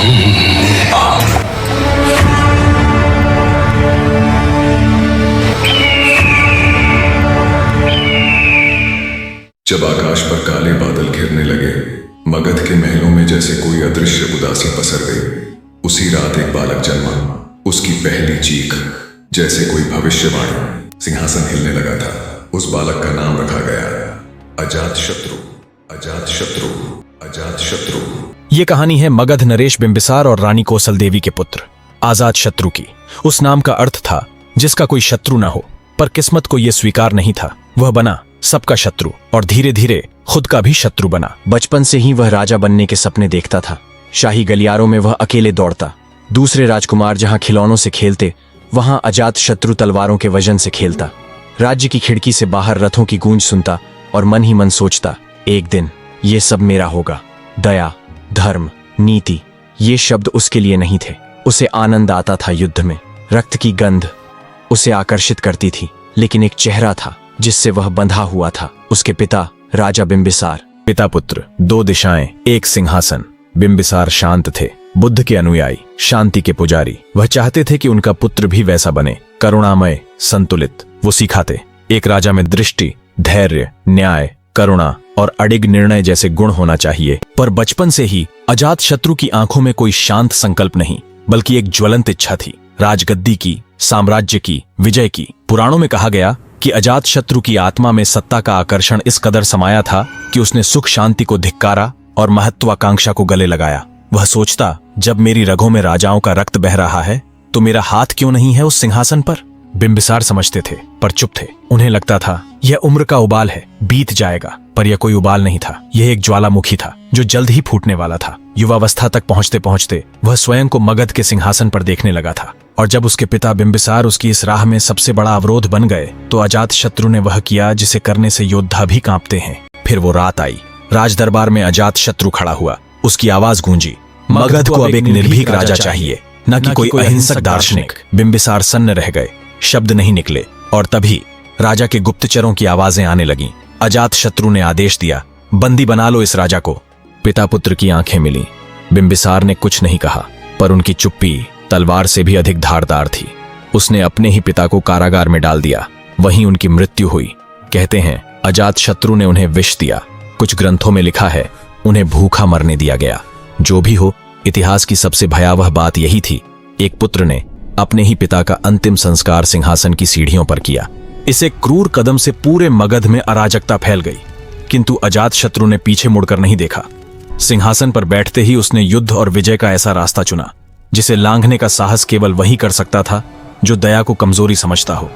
जब आकाश पर काले बादल घिरने लगे, मगध के महलों में जैसे कोई अदृश्य उदासी पसर गई। उसी रात एक बालक जन्मा। उसकी पहली चीख जैसे कोई भविष्यवाणी। सिंहासन हिलने लगा था। उस बालक का नाम रखा गया अजातशत्रु। अजातशत्रु, अजातशत्रु। ये कहानी है मगध नरेश बिंबिसार और रानी कौशल देवी के पुत्र अजातशत्रु की। उस नाम का अर्थ था जिसका कोई शत्रु न हो, पर किस्मत को यह स्वीकार नहीं था। वह बना सबका शत्रु और धीरे धीरे खुद का भी शत्रु बना। बचपन से ही वह राजा बनने के सपने देखता था। शाही गलियारों में वह अकेले दौड़ता। दूसरे राजकुमार जहां खिलौनों से खेलते, वहां अजातशत्रु तलवारों के वजन से खेलता। राज्य की खिड़की से बाहर रथों की गूंज सुनता और मन ही मन सोचता, एक दिन ये सब मेरा होगा। दया, धर्म, नीति, ये शब्द उसके लिए नहीं थे। उसे आनंद आता था युद्ध में। रक्त की गंध उसे आकर्षित करती थी, लेकिन एक चेहरा था जिससे वह बंधा हुआ था। उसके पिता राजा बिंबिसार। पिता पुत्र, दो दिशाएं, एक सिंहासन। बिंबिसार शांत थे, बुद्ध के अनुयायी, शांति के पुजारी। वह चाहते थे कि उनका पुत्र भी वैसा बने, करुणामय, संतुलित। वो सिखाते एक राजा में दृष्टि, धैर्य, न्याय, करुणा और अडिग निर्णय जैसे गुण होना चाहिए। पर बचपन से ही अजातशत्रु की आंखों में कोई शांत संकल्प नहीं, बल्कि एक ज्वलंत इच्छा थी, राजगद्दी की, साम्राज्य की, विजय की। पुराणों में कहा गया कि अजातशत्रु की आत्मा में सत्ता का आकर्षण इस कदर समाया था कि उसने सुख शांति को धिक्कारा और महत्वाकांक्षा को गले लगाया। वह सोचता, जब मेरी रगों में राजाओं का रक्त बह रहा है तो मेरा हाथ क्यों नहीं है उस सिंहासन पर। बिंबिसार समझते थे, पर चुप थे। उन्हें लगता था यह उम्र का उबाल है, बीत जाएगा। पर यह कोई उबाल नहीं था, यह एक ज्वालामुखी था जो जल्द ही फूटने वाला था। युवावस्था तक पहुंचते पहुंचते वह स्वयं को मगध के सिंहासन पर देखने लगा था। और जब उसके पिता बिंबिसार उसकी इस राह में सबसे बड़ा अवरोध बन गए, तो अजातशत्रु ने वह किया जिसे करने से योद्धा भी कांपते हैं। फिर वो रात आई। राज दरबार में अजातशत्रु खड़ा हुआ। उसकी आवाज गूंजी, मगध को अब एक निर्भीक राजा चाहिए, न कि कोई अहिंसक दार्शनिक। बिंबिसार सन्न रह गए, शब्द नहीं निकले। और तभी राजा के गुप्तचरों की आवाजें आने लगीं। अजातशत्रु ने आदेश दिया, बंदी बना लो इस राजा को। पिता पुत्र की आंखें मिली। बिंबिसार ने कुछ नहीं कहा, पर उनकी चुप्पी तलवार से भी अधिक धारदार थी। उसने अपने ही पिता को कारागार में डाल दिया। वहीं उनकी मृत्यु हुई। कहते हैं अजातशत्रु ने उन्हें विष दिया। कुछ ग्रंथों में लिखा है उन्हें भूखा मरने दिया गया। जो भी हो, इतिहास की सबसे भयावह बात यही थी, एक पुत्र ने अपने ही पिता का अंतिम संस्कार सिंहासन की सीढ़ियों पर किया। इस एक क्रूर कदम से पूरे मगध में अराजकता फैल गई। किंतु अजातशत्रु ने पीछे मुड़कर नहीं देखा। सिंहासन पर बैठते ही उसने युद्ध और विजय का ऐसा रास्ता चुना जिसे लांघने का साहस केवल वही कर सकता था जो दया को कमजोरी समझता हो।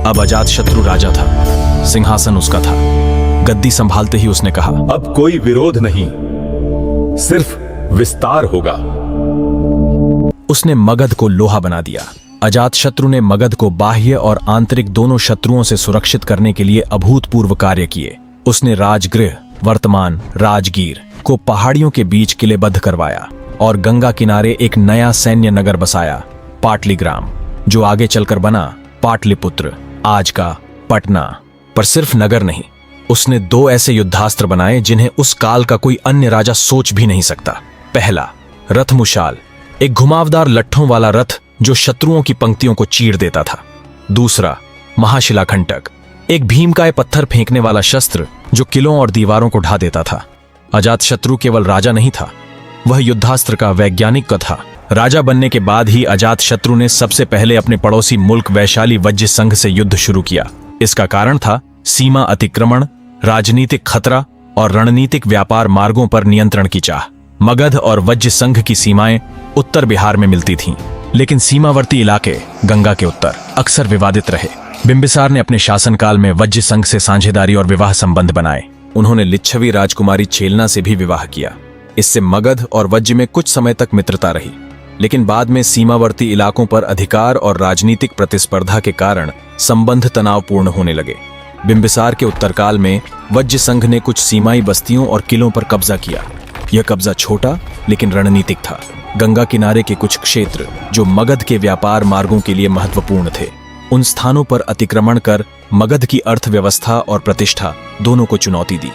अब अजातशत्रु राजा था, सिंहासन उसका था। गद्दी संभालते ही उसने कहा, अब कोई विरोध नहीं, सिर्फ विस्तार होगा। उसने मगध को लोहा बना दिया। अजातशत्रु ने मगध को बाह्य और आंतरिक दोनों शत्रुओं से सुरक्षित करने के लिए अभूतपूर्व कार्य किए। उसने राजगृह, वर्तमान राजगीर को पहाड़ियों के बीच किलेबद्ध करवाया और गंगा किनारे एक नया सैन्य नगर बसाया, पाटलिग्राम, जो आगे चलकर बना पाटलिपुत्र, आज का पटना। पर सिर्फ नगर नहीं, उसने दो ऐसे युद्धास्त्र बनाए जिन्हें उस काल का कोई अन्य राजा सोच भी नहीं सकता। पहला, रथमुशाल, एक घुमावदार लट्ठों वाला रथ जो शत्रुओं की पंक्तियों को चीर देता था। दूसरा, महाशिलाखंटक, एक भीमकाय पत्थर फेंकने वाला शस्त्र जो किलों और दीवारों को ढा देता था। अजातशत्रु केवल राजा नहीं था, वह युद्धास्त्र का वैज्ञानिक था। राजा बनने के बाद ही अजातशत्रु ने सबसे पहले अपने पड़ोसी मुल्क वैशाली वज्र संघ से युद्ध शुरू किया। इसका कारण था सीमा अतिक्रमण, राजनीतिक खतरा और रणनीतिक व्यापार मार्गों पर नियंत्रण की चाह। मगध और वज्र संघ की सीमाएं उत्तर बिहार में मिलती थीं, लेकिन सीमावर्ती इलाके गंगा के उत्तर अक्सर विवादित रहे। बिंबिसार ने अपने शासनकाल में वज्र संघ से साझेदारी और विवाह संबंध बनाए। उन्होंने लिच्छवी राजकुमारी छेलना से भी विवाह किया। इससे मगध और वज्र में कुछ समय तक मित्रता रही, लेकिन बाद में सीमावर्ती इलाकों पर अधिकार और राजनीतिक प्रतिस्पर्धा के कारण संबंध तनावपूर्ण होने लगे। बिंबिसार के उत्तरकाल में वज्र संघ ने कुछ सीमाई बस्तियों और किलों पर कब्जा किया। यह कब्जा छोटा लेकिन रणनीतिक था। गंगा किनारे के कुछ क्षेत्र जो मगध के व्यापार मार्गों के लिए महत्वपूर्ण थे, उन स्थानों पर अतिक्रमण कर मगध की अर्थव्यवस्था और प्रतिष्ठा दोनों को चुनौती दी।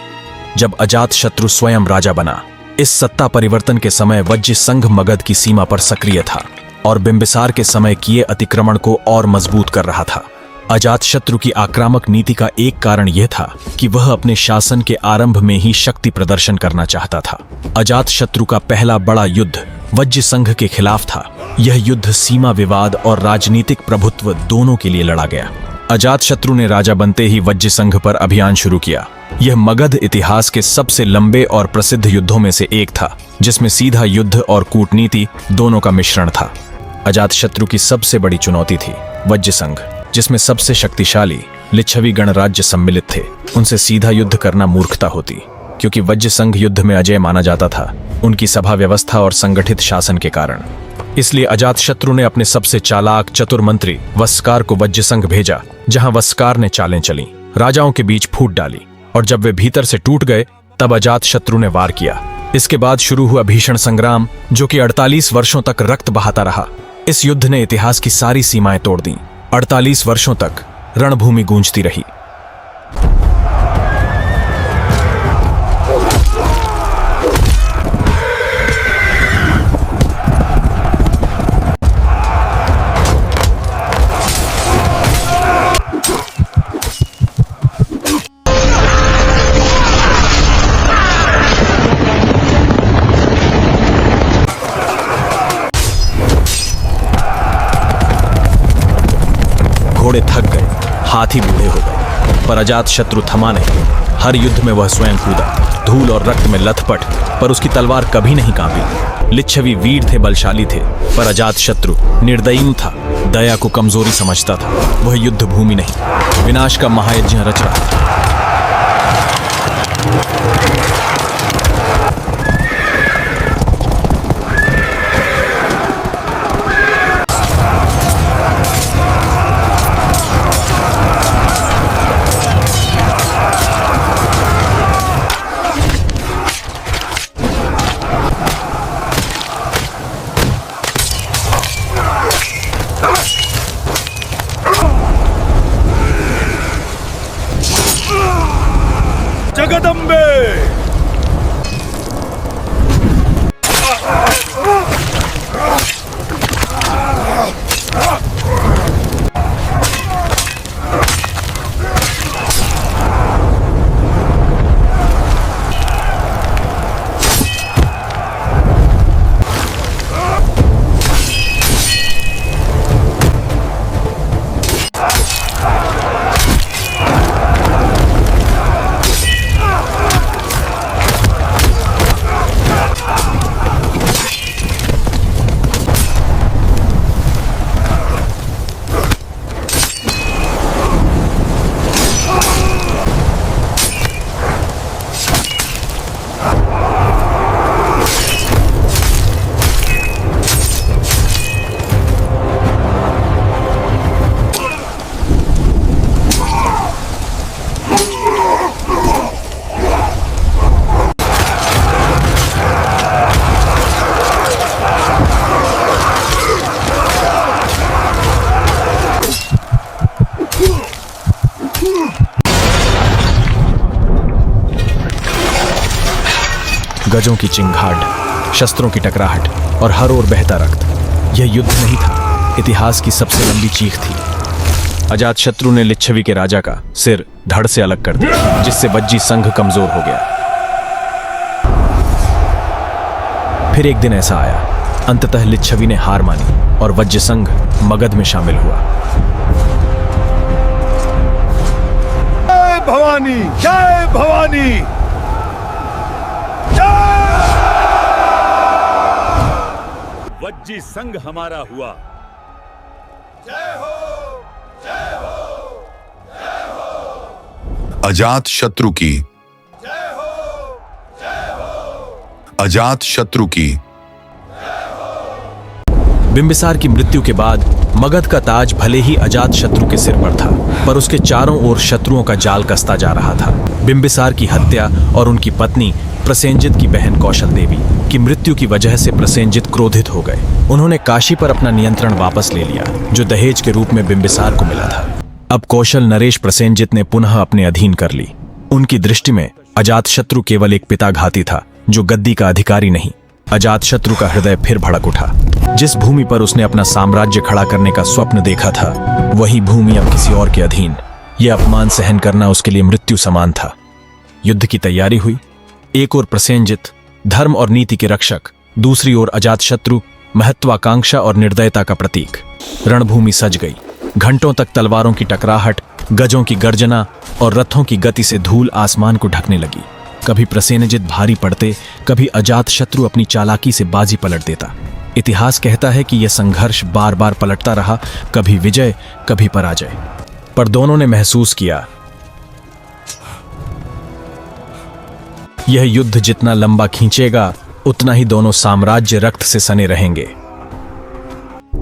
जब अजातशत्रु स्वयं राजा बना, इस सत्ता परिवर्तन के समय वज्य संघ मगध की सीमा पर सक्रिय था और बिंबिसार के समय किए अतिक्रमण को और मजबूत कर रहा था। अजातशत्रु की आक्रामक नीति का एक कारण यह था कि वह अपने शासन के आरंभ में ही शक्ति प्रदर्शन करना चाहता था। अजातशत्रु का पहला बड़ा युद्ध वज्य संघ के खिलाफ था। यह युद्ध सीमा विवाद और राजनीतिक प्रभुत्व दोनों के लिए लड़ा गया। अजातशत्रु ने राजा बनते ही वज्य संघ पर अभियान शुरू किया। यह मगध इतिहास के सबसे लंबे और प्रसिद्ध युद्धों में से एक था, जिसमें सीधा युद्ध और कूटनीति दोनों का मिश्रण था। अजातशत्रु की सबसे बड़ी चुनौती थी वज्य संघ, जिसमें सबसे शक्तिशाली लिच्छवी गणराज्य सम्मिलित थे। उनसे सीधा युद्ध करना मूर्खता होती, क्योंकि वज्य संघ युद्ध में अजय माना जाता था, उनकी सभा व्यवस्था और संगठित शासन के कारण। इसलिए अजातशत्रु ने अपने सबसे चालाक चतुर मंत्री वस्कार को वज्य संघ भेजा, जहां वस्कार ने चालें चली, राजाओं के बीच फूट डाली, और जब वे भीतर से टूट गए तब अजातशत्रु ने वार किया। इसके बाद शुरू हुआ भीषण संग्राम, जो कि 48 वर्षों तक रक्त बहाता रहा। इस युद्ध ने इतिहास की सारी सीमाएं तोड़ दी। 48 वर्षों तक रणभूमि गूंजती रही। घोड़े थक गए, हाथी बूढ़े हो गए, पर अजातशत्रु थमा नहीं। हर युद्ध में वह स्वयं कूदा, धूल और रक्त में लथपथ, पर उसकी तलवार कभी नहीं कांपी। लिच्छवी वीर थे, बलशाली थे, पर अजातशत्रु निर्दयी था, दया को कमजोरी समझता था। वह युद्ध भूमि नहीं, विनाश का महायज्ञ रच रहा था। जगदम्बे! गजों की चिंगाड़, शस्त्रों की टकराहट और हर ओर बहता रक्त। यह युद्ध नहीं था, इतिहास की सबसे लंबी चीख थी। अजातशत्रु ने लिच्छवी के राजा का सिर धड़ से अलग कर दिया, जिससे वज्जी संघ कमजोर हो गया। फिर एक दिन ऐसा आया, अंततः लिच्छवी ने हार मानी और वज्य संघ मगध में शामिल हुआ। जय भवानी, जय भवानी! वज्जी संघ हमारा हुआ। जय हो, जय हो, जय हो। अजातशत्रु की, जय हो, जय हो। अजातशत्रु की। बिंबिसार की मृत्यु के बाद मगध का ताज भले ही अजातशत्रु के सिर पर था, पर उसके चारों ओर शत्रुओं का जाल कसता जा रहा था। बिंबिसार की हत्या और उनकी पत्नी प्रसेंजित की बहन कौशल देवी उनकी मृत्यु की वजह से प्रसेनजित क्रोधित हो गए। उन्होंने काशी पर अपना नियंत्रण वापस ले लिया, जो दहेज के रूप में बिंबिसार को मिला था। अब कौशल नरेश प्रसेनजित ने पुनः अपने अधीन कर ली। उनकी दृष्टि में अजातशत्रु केवल एक पिताघाती था, जो गद्दी का अधिकारी नहीं। अजातशत्रु का हृदय फिर भड़क उठा। जिस भूमि पर उसने अपना साम्राज्य खड़ा करने का स्वप्न देखा था, वही भूमि अब किसी और के अधीन। यह अपमान सहन करना उसके लिए मृत्यु समान था। युद्ध की तैयारी हुई। एक ओर प्रसेनजित, धर्म और नीति के रक्षक, दूसरी ओर अजातशत्रु, महत्वाकांक्षा और निर्दयता का प्रतीक। रणभूमि सज गई। घंटों तक तलवारों की टकराहट, गजों की गर्जना और रथों की गति से धूल आसमान को ढकने लगी। कभी प्रसेनजित भारी पड़ते, कभी अजातशत्रु अपनी चालाकी से बाजी पलट देता। इतिहास कहता है कि यह संघर्ष बार बार पलटता रहा, कभी विजय, कभी पराजय। पर दोनों ने महसूस किया, यह युद्ध जितना लंबा खींचेगा, उतना ही दोनों साम्राज्य रक्त से सने रहेंगे।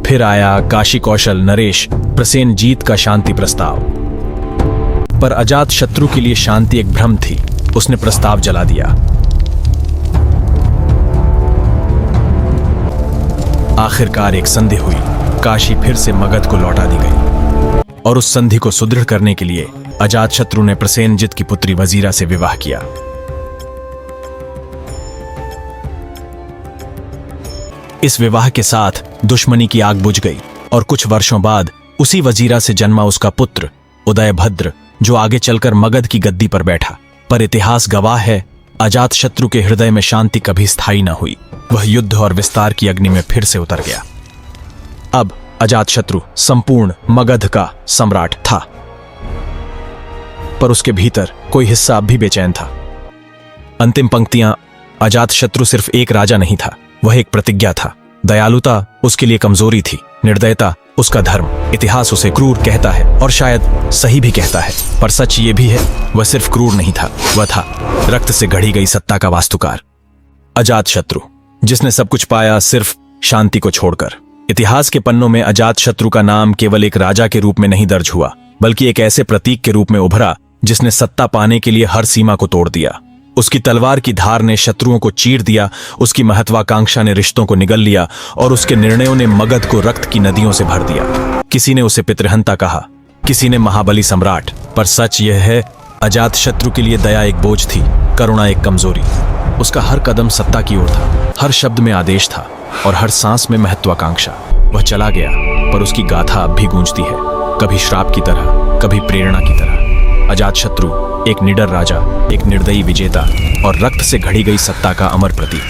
फिर आया काशी कौशल नरेश प्रसेनजीत का शांति प्रस्ताव। पर अजातशत्रु के लिए शांति एक भ्रम थी। उसने प्रस्ताव जला दिया। आखिरकार एक संधि हुई। काशी फिर से मगध को लौटा दी गई और उस संधि को सुदृढ़ करने के लिए अजातशत्रु ने प्रसेनजित की पुत्री वजीरा से विवाह किया। इस विवाह के साथ दुश्मनी की आग बुझ गई और कुछ वर्षों बाद उसी वजीरा से जन्मा उसका पुत्र उदयभद्र, जो आगे चलकर मगध की गद्दी पर बैठा। पर इतिहास गवाह है, अजातशत्रु के हृदय में शांति कभी स्थायी न हुई। वह युद्ध और विस्तार की अग्नि में फिर से उतर गया। अब अजातशत्रु संपूर्ण मगध का सम्राट था, पर उसके भीतर कोई हिस्सा अब भी बेचैन था। अंतिम पंक्तियां, अजातशत्रु सिर्फ एक राजा नहीं था, वह एक प्रतिज्ञा था। दयालुता उसके लिए कमजोरी थी, निर्दयता उसका धर्म। इतिहास उसे क्रूर कहता है और शायद सही भी कहता है, पर सच ये भी है, वह सिर्फ क्रूर नहीं था, वह था रक्त से गढ़ी गई सत्ता का वास्तुकार। अजातशत्रु, जिसने सब कुछ पाया सिर्फ शांति को छोड़कर। इतिहास के पन्नों में अजातशत्रु का नाम केवल एक राजा के रूप में नहीं दर्ज हुआ, बल्कि एक ऐसे प्रतीक के रूप में उभरा जिसने सत्ता पाने के लिए हर सीमा को तोड़ दिया। उसकी तलवार की धार ने शत्रुओं को चीर दिया, उसकी महत्वाकांक्षा ने रिश्तों को निगल लिया और उसके निर्णयों ने मगध को रक्त की नदियों से भर दिया। किसी ने उसे पितृहंता कहा, किसी ने महाबली सम्राट, पर सच यह है, अजातशत्रु के लिए दया एक बोझ थी, करुणा एक कमजोरी। उसका हर कदम सत्ता की ओर था, हर शब्द में आदेश था और हर सांस में महत्वाकांक्षा। वह चला गया, पर उसकी गाथा अब भी गूंजती है, कभी श्राप की तरह, कभी प्रेरणा की तरह। अजातशत्रु एक निडर राजा, एक निर्दयी विजेता और रक्त से घड़ी गई सत्ता का अमर प्रतीक।